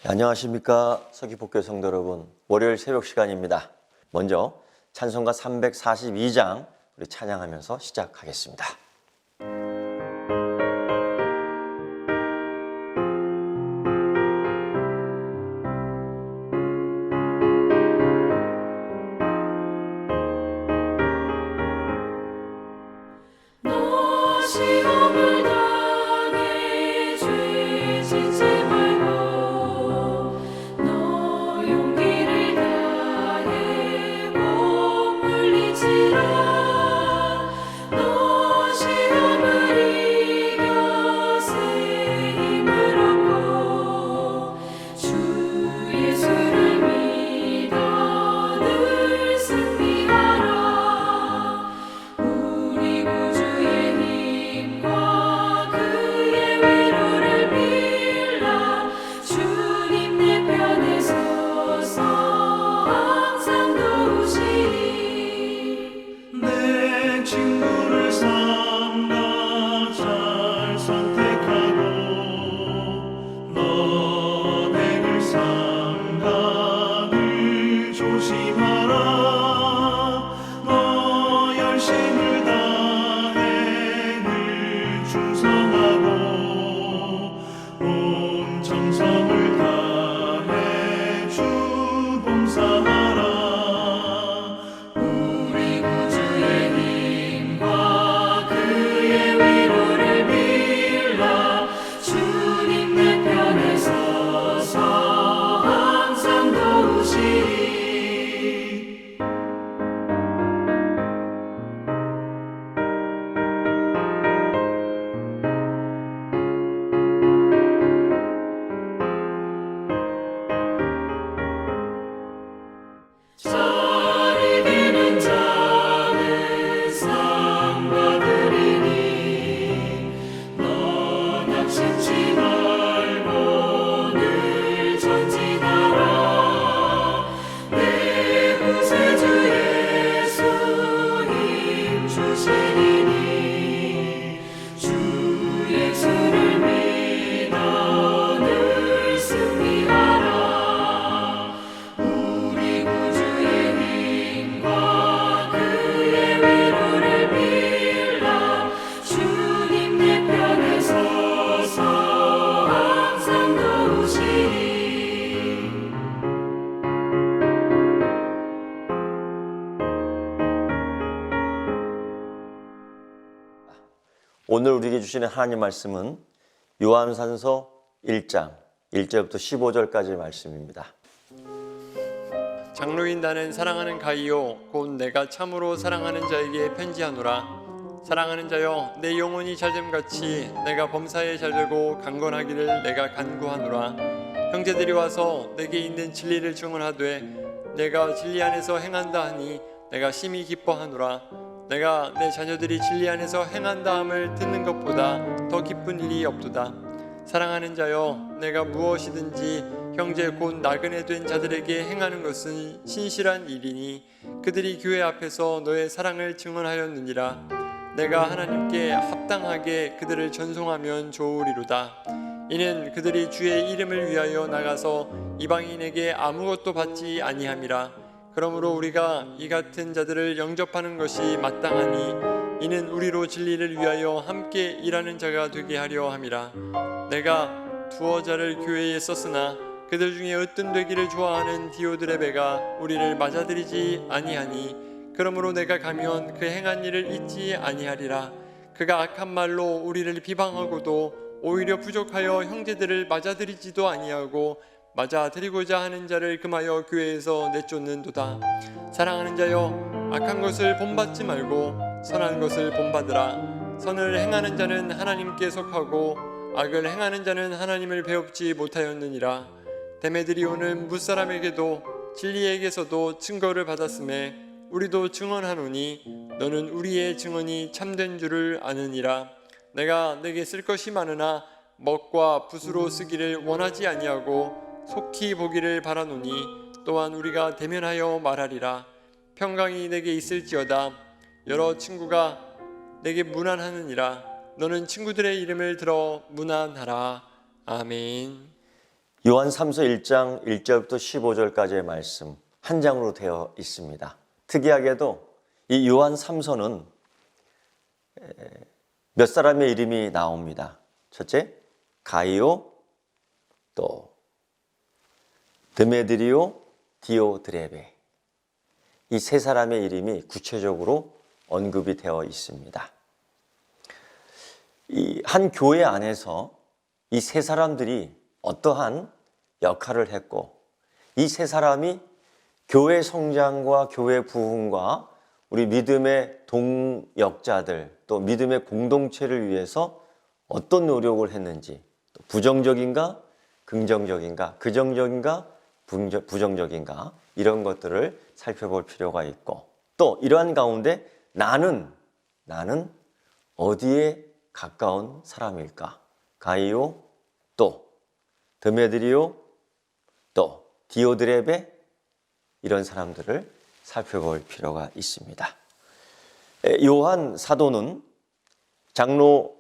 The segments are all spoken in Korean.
안녕하십니까. 서귀포교회 성도 여러분, 월요일 새벽 시간입니다. 먼저 찬송가 342장 우리 찬양하면서 시작하겠습니다. 오늘 우리에게 주시는 하나님 말씀은 요한산서 1장 1절부터 15절까지의 말씀입니다. 장로인 나는 사랑하는 가이요 곧 내가 참으로 사랑하는 자에게 편지하노라. 사랑하는 자여, 내 영혼이 잘됨같이 내가 범사에 잘되고 강건하기를 내가 간구하노라. 형제들이 와서 내게 있는 진리를 증언하되 내가 진리 안에서 행한다 하니 내가 심히 기뻐하노라. 내가 내 자녀들이 진리 안에서 행한다함을 듣는 것보다 더 기쁜 일이 없도다. 사랑하는 자여, 내가 무엇이든지 형제 곧 나그네 된 자들에게 행하는 것은 신실한 일이니 그들이 교회 앞에서 너의 사랑을 증언하였느니라. 내가 하나님께 합당하게 그들을 전송하면 좋으리로다. 이는 그들이 주의 이름을 위하여 나가서 이방인에게 아무것도 받지 아니함이라. 그러므로 우리가 이 같은 자들을 영접하는 것이 마땅하니 이는 우리로 진리를 위하여 함께 일하는 자가 되게 하려 함이라. 내가 두어 자를 교회에 썼으나 그들 중에 으뜸되기를 좋아하는 디오드레베가 우리를 맞아들이지 아니하니 그러므로 내가 가면 그 행한 일을 잊지 아니하리라. 그가 악한 말로 우리를 비방하고도 오히려 부족하여 형제들을 맞아들이지도 아니하고 맞아들이고자 하는 자를 금하여 교회에서 내쫓는도다. 사랑하는 자여, 악한 것을 본받지 말고 선한 것을 본받으라. 선을 행하는 자는 하나님께 속하고 악을 행하는 자는 하나님을 배웁지 못하였느니라. 데메드리오는 무사람에게도 진리에게서도 증거를 받았음에 우리도 증언하노니 너는 우리의 증언이 참된 줄을 아느니라. 내가 내게 쓸 것이 많으나 먹과 붓으로 쓰기를 원하지 아니하고 속히 보기를 바라노니 또한 우리가 대면하여 말하리라. 평강이 내게 있을지어다. 여러 친구가 내게 문안하느니라. 너는 친구들의 이름을 들어 문안하라. 아멘. 요한 3서 1장 1절부터 15절까지의 말씀 한 장으로 되어 있습니다. 특이하게도 이 요한 3서는 몇 사람의 이름이 나옵니다. 첫째, 가이오, 또 드메드리오, 디오드레베. 이 세 사람의 이름이 구체적으로 언급이 되어 있습니다. 이 한 교회 안에서 이 세 사람들이 어떠한 역할을 했고, 이 세 사람이 교회 성장과 교회 부흥과 우리 믿음의 동역자들, 또 믿음의 공동체를 위해서 어떤 노력을 했는지, 또 부정적인가, 긍정적인가, 긍정적인가, 부정적인가, 이런 것들을 살펴볼 필요가 있고, 또 이러한 가운데 나는 어디에 가까운 사람일까? 가이오, 또 드메드리오, 또 디오드레베, 이런 사람들을 살펴볼 필요가 있습니다. 요한 사도는 장로,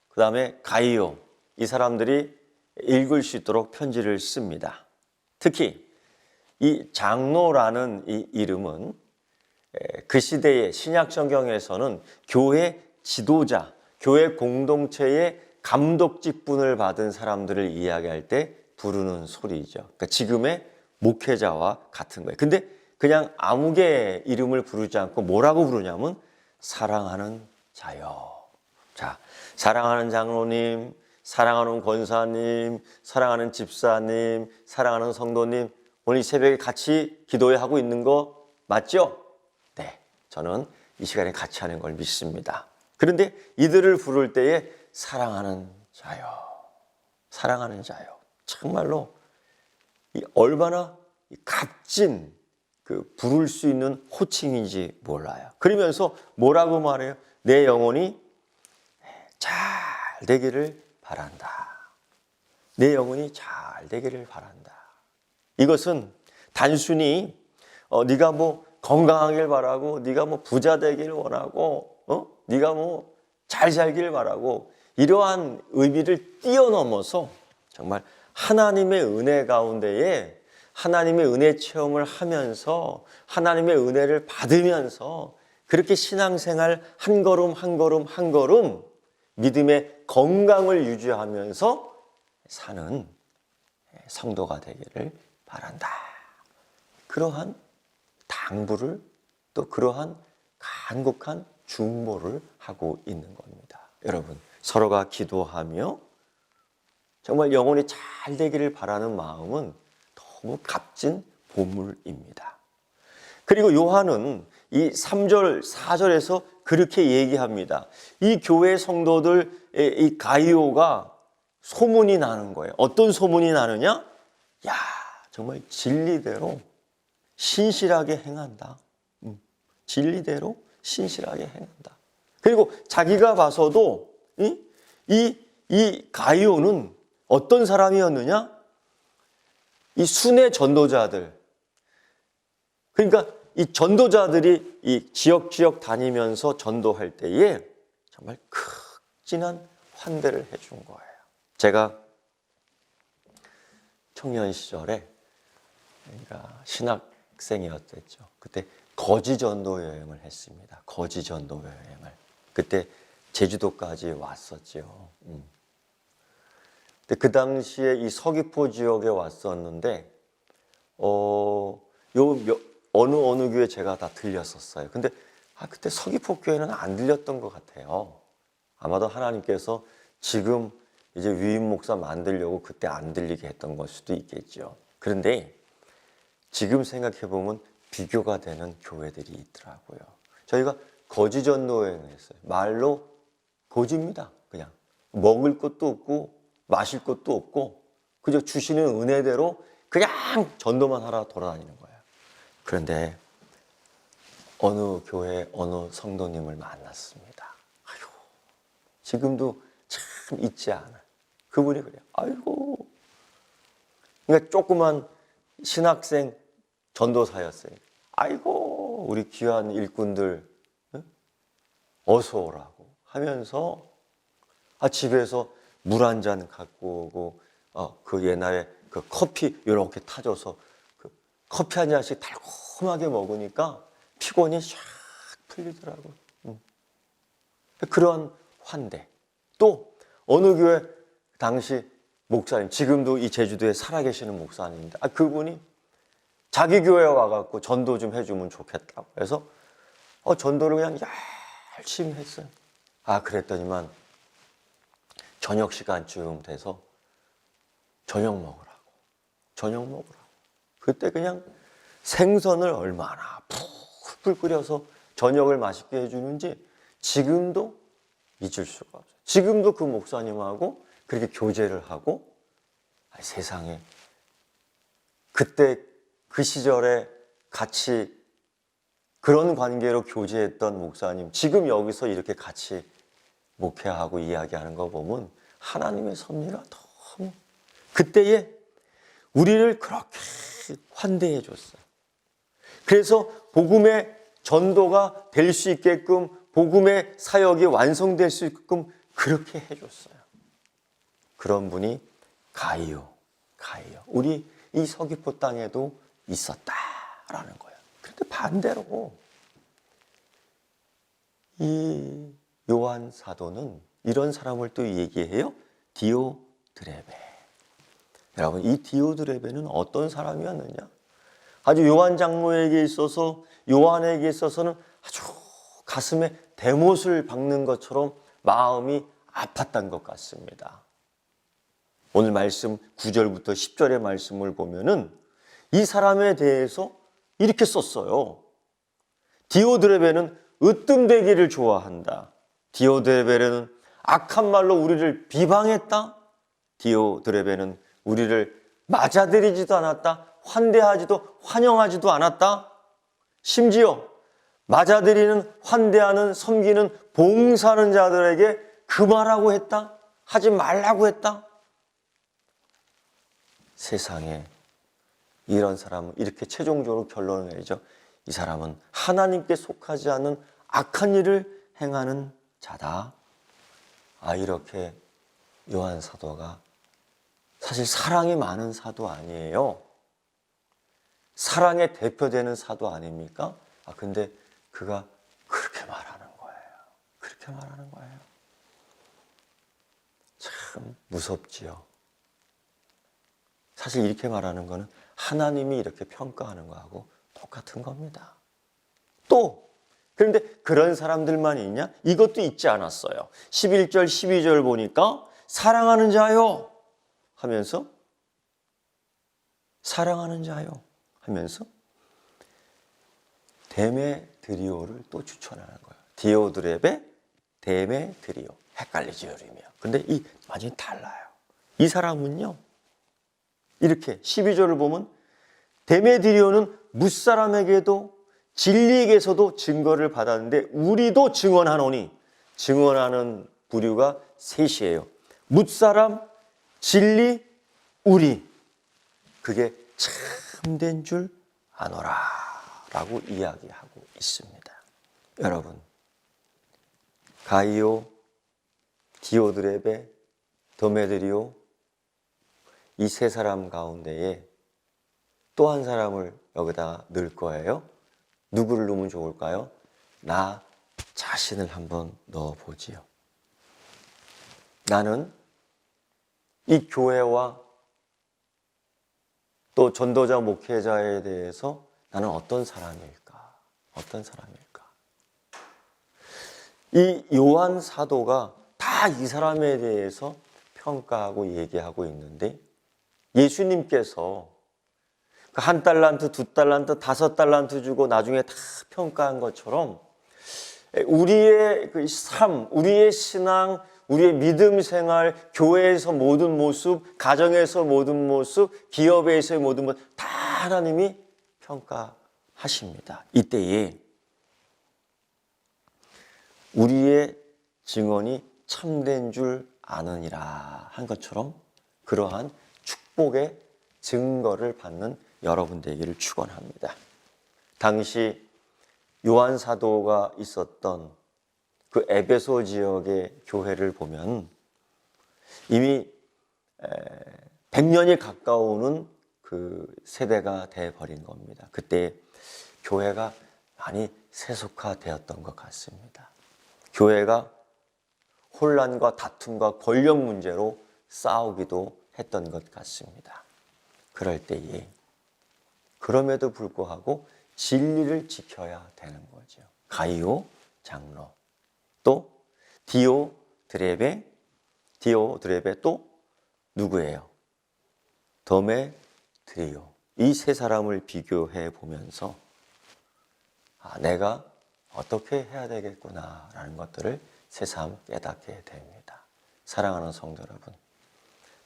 그 다음에 가이오, 이 사람들이 읽을 수 있도록 편지를 씁니다. 특히 이 장로라는 이 이름은 그 시대의 신약 성경에서는 교회 지도자, 교회 공동체의 감독 직분을 받은 사람들을 이야기할 때 부르는 소리죠. 그러니까 지금의 목회자와 같은 거예요. 근데 그냥 아무개 이름을 부르지 않고 뭐라고 부르냐면 사랑하는 자요. 자, 사랑하는 장로님, 사랑하는 권사님, 사랑하는 집사님, 사랑하는 성도님, 오늘 이 새벽에 같이 기도회 하고 있는 거 맞죠? 네, 저는 이 시간에 같이 하는 걸 믿습니다. 그런데 이들을 부를 때에 사랑하는 자요, 사랑하는 자요. 정말로 얼마나 값진 부를 수 있는 호칭인지 몰라요. 그러면서 뭐라고 말해요? 내 영혼이 잘 되기를 바란다. 내 영혼이 잘 되기를 바란다. 이것은 단순히 네가 뭐 건강하길 바라고, 네가 뭐 부자 되기를 원하고, 네가 뭐 잘 살기를 바라고, 이러한 의미를 뛰어넘어서 정말 하나님의 은혜 가운데에 하나님의 은혜 체험을 하면서 하나님의 은혜를 받으면서 그렇게 신앙생활 한 걸음 한 걸음 한 걸음 믿음의 건강을 유지하면서 사는 성도가 되기를 바란다. 그러한 당부를, 또 그러한 간곡한 중보를 하고 있는 겁니다. 여러분, 서로가 기도하며 정말 영혼이 잘 되기를 바라는 마음은 너무 값진 보물입니다. 그리고 요한은 이 3절, 4절에서 그렇게 얘기합니다. 이 교회 성도들, 이 가이오가 소문이 나는 거예요. 어떤 소문이 나느냐? 야, 정말 진리대로 신실하게 행한다. 진리대로 신실하게 행한다. 그리고 자기가 봐서도 이 가이오는 어떤 사람이었느냐? 이 순회 전도자들. 그러니까 이 전도자들이 이 지역 다니면서 전도할 때에 정말 극진한 환대를 해준 거예요. 제가 청년 시절에, 그러니까 신학생이었죠. 그때 거지 전도 여행을 했습니다. 거지 전도 여행을. 그때 제주도까지 왔었죠. 근데 그 당시에 이 서귀포 지역에 왔었는데, 어느 교회 제가 다 들렸었어요. 근데 그때 서귀포 교회는 안 들렸던 것 같아요. 아마도 하나님께서 지금 이제 위임 목사 만들려고 그때 안 들리게 했던 걸 수도 있겠죠. 그런데 지금 생각해 보면 비교가 되는 교회들이 있더라고요. 저희가 거지 전도 여행을 했어요. 말로 거지입니다. 그냥 먹을 것도 없고 마실 것도 없고 그저 주시는 은혜대로 그냥 전도만 하러 돌아다니는 거예요. 그런데 어느 교회 어느 성도님을 만났습니다. 아유, 지금도 참 잊지 않아요. 그분이 그래요. 아이고, 그러니까 조그만 신학생 전도사였어요. 아이고, 우리 귀한 일꾼들 어서 오라고 하면서 집에서 물 한 잔 갖고 오고 그 옛날에 그 커피 이렇게 타줘서 그 커피 한 잔씩 달콤하게 먹으니까 피곤이 샥 풀리더라고. 그런 환대. 또 어느 교회 당시 목사님, 지금도 이 제주도에 살아계시는 목사님인데 그분이 자기 교회에 와갖고 전도 좀 해주면 좋겠다고 해서 전도를 그냥 열심히 했어요. 그랬더니만 저녁 시간쯤 돼서 저녁 먹으라고. 그때 그냥 생선을 얼마나 풀풀 끓여서 저녁을 맛있게 해주는지 지금도 잊을 수가 없어요. 지금도 그 목사님하고 그렇게 교제를 하고 세상에 그때 그 시절에 같이 그런 관계로 교제했던 목사님 지금 여기서 이렇게 같이 목회하고 이야기하는 거 보면 하나님의 섭리가 너무 그때에 우리를 그렇게 환대해 줬어요. 그래서 복음의 전도가 될 수 있게끔 복음의 사역이 완성될 수 있게끔 그렇게 해줬어요. 그런 분이 가이오. 우리 이 서귀포 땅에도 있었다라는 거예요. 그런데 반대로 이 요한 사도는 이런 사람을 또 얘기해요. 디오드레베. 여러분, 이 디오드레베는 어떤 사람이었느냐? 아주 요한 장로에게 있어서 요한에게 있어서는 아주 가슴에 대못을 박는 것처럼 마음이 아팠던 것 같습니다. 오늘 말씀 9절부터 10절의 말씀을 보면은 이 사람에 대해서 이렇게 썼어요. 디오드레베는 으뜸되기를 좋아한다. 디오드레베는 악한 말로 우리를 비방했다. 디오드레베는 우리를 맞아들이지도 않았다. 환대하지도 환영하지도 않았다. 심지어 맞아들이는 환대하는 섬기는 봉사하는 자들에게 금하라고 했다. 하지 말라고 했다. 세상에 이런 사람은 이렇게 최종적으로 결론을 내리죠. 이 사람은 하나님께 속하지 않는 악한 일을 행하는 자다. 이렇게 요한 사도가 사실 사랑이 많은 사도 아니에요. 사랑의 대표되는 사도 아닙니까? 근데 그가 그렇게 말하는 거예요. 참 무섭지요. 사실 이렇게 말하는 거는 하나님이 이렇게 평가하는 거하고 똑같은 겁니다. 그런데 그런 사람들만 있냐? 이것도 있지 않았어요. 11절, 12절 보니까 사랑하는 자요 하면서 데메드리오를 또 추천하는 거예요. 디오드레베, 데메드리오. 헷갈리죠, 이름이요. 근데 이 완전히 달라요. 이 사람은요, 이렇게 12절을 보면 데메드리오는 무사람에게도 진리에게서도 증거를 받았는데 우리도 증언하노니, 증언하는 부류가 셋이에요. 무사람, 진리, 우리. 그게 참된 줄 아노라 라고 이야기하고 있습니다. 여러분, 가이오, 디오드레베, 데메드리오 이 세 사람 가운데에 또 한 사람을 여기다 넣을 거예요. 누구를 넣으면 좋을까요? 나 자신을 한번 넣어보지요. 나는 이 교회와 또 전도자 목회자에 대해서 나는 어떤 사람일까? 이 요한 사도가 다 이 사람에 대해서 평가하고 얘기하고 있는데 예수님께서 한 달란트, 두 달란트, 5달란트 주고 나중에 다 평가한 것처럼 우리의 그 삶, 우리의 신앙, 우리의 믿음 생활, 교회에서 모든 모습, 가정에서 모든 모습, 기업에서의 모든 모습 다 하나님이 평가하십니다. 이때에 우리의 증언이 참된 줄 아느니라 한 것처럼 그러한 축복의 증거를 받는 여러분 되기를 축원합니다. 당시 요한 사도가 있었던 그 에베소 지역의 교회를 보면 이미 100년이 가까우는 그 세대가 돼버린 겁니다. 그때 교회가 많이 세속화되었던 것 같습니다. 교회가 혼란과 다툼과 권력 문제로 싸우기도 했던 것 같습니다. 그럴 때에 그럼에도 불구하고 진리를 지켜야 되는 거죠. 가이오 장로, 또 디오드레베 또 누구예요? 데메드리오. 이 세 사람을 비교해 보면서 내가 어떻게 해야 되겠구나라는 것들을 새삼 깨닫게 됩니다. 사랑하는 성도 여러분,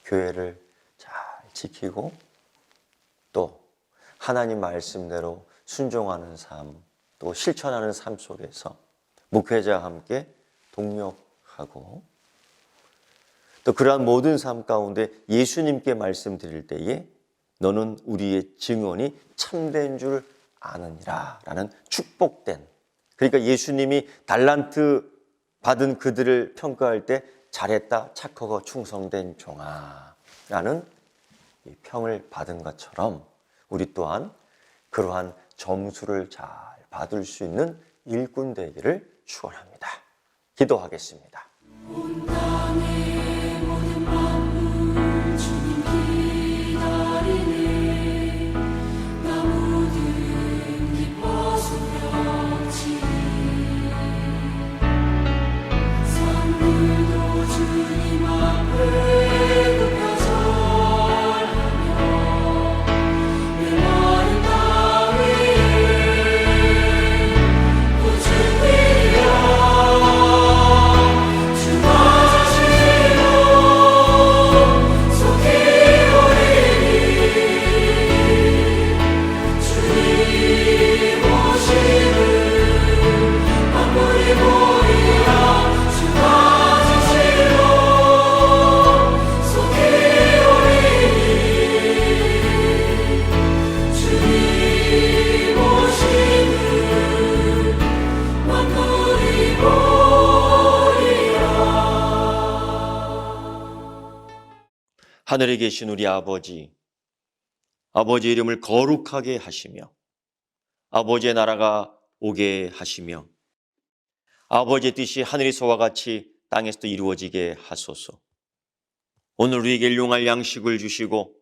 교회를 잘 지키고 또 하나님 말씀대로 순종하는 삶, 또 실천하는 삶 속에서 목회자와 함께 동력하고 또 그러한 모든 삶 가운데 예수님께 말씀드릴 때에 너는 우리의 증언이 참된 줄 아느니라 라는 축복된, 그러니까 예수님이 달란트 받은 그들을 평가할 때 잘했다, 착하고 충성된 종아 라는 평을 받은 것처럼 우리 또한 그러한 점수를 잘 받을 수 있는 일꾼 되기를 축원합니다. 기도하겠습니다. 온 땅의 모든 만물 주님 기다리네. 나무들은 기뻐 소렸지. 산들도 주님 앞에 굽혀 절하며 메마른 땅 위에 꽃을 피려 하늘에 계신 우리 아버지, 아버지의 이름을 거룩하게 하시며 아버지의 나라가 오게 하시며 아버지의 뜻이 하늘에서와 같이 땅에서도 이루어지게 하소서. 오늘 우리에게 일용할 양식을 주시고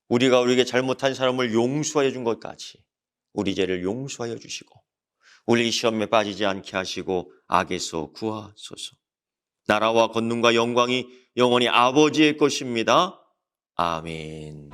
우리가 우리에게 잘못한 사람을 용서하여 준 것 같이 우리 죄를 용서하여 주시고 우리 시험에 빠지지 않게 하시고 악에서 구하소서. 나라와 권능과 영광이 영원히 아버지의 것입니다. 아멘.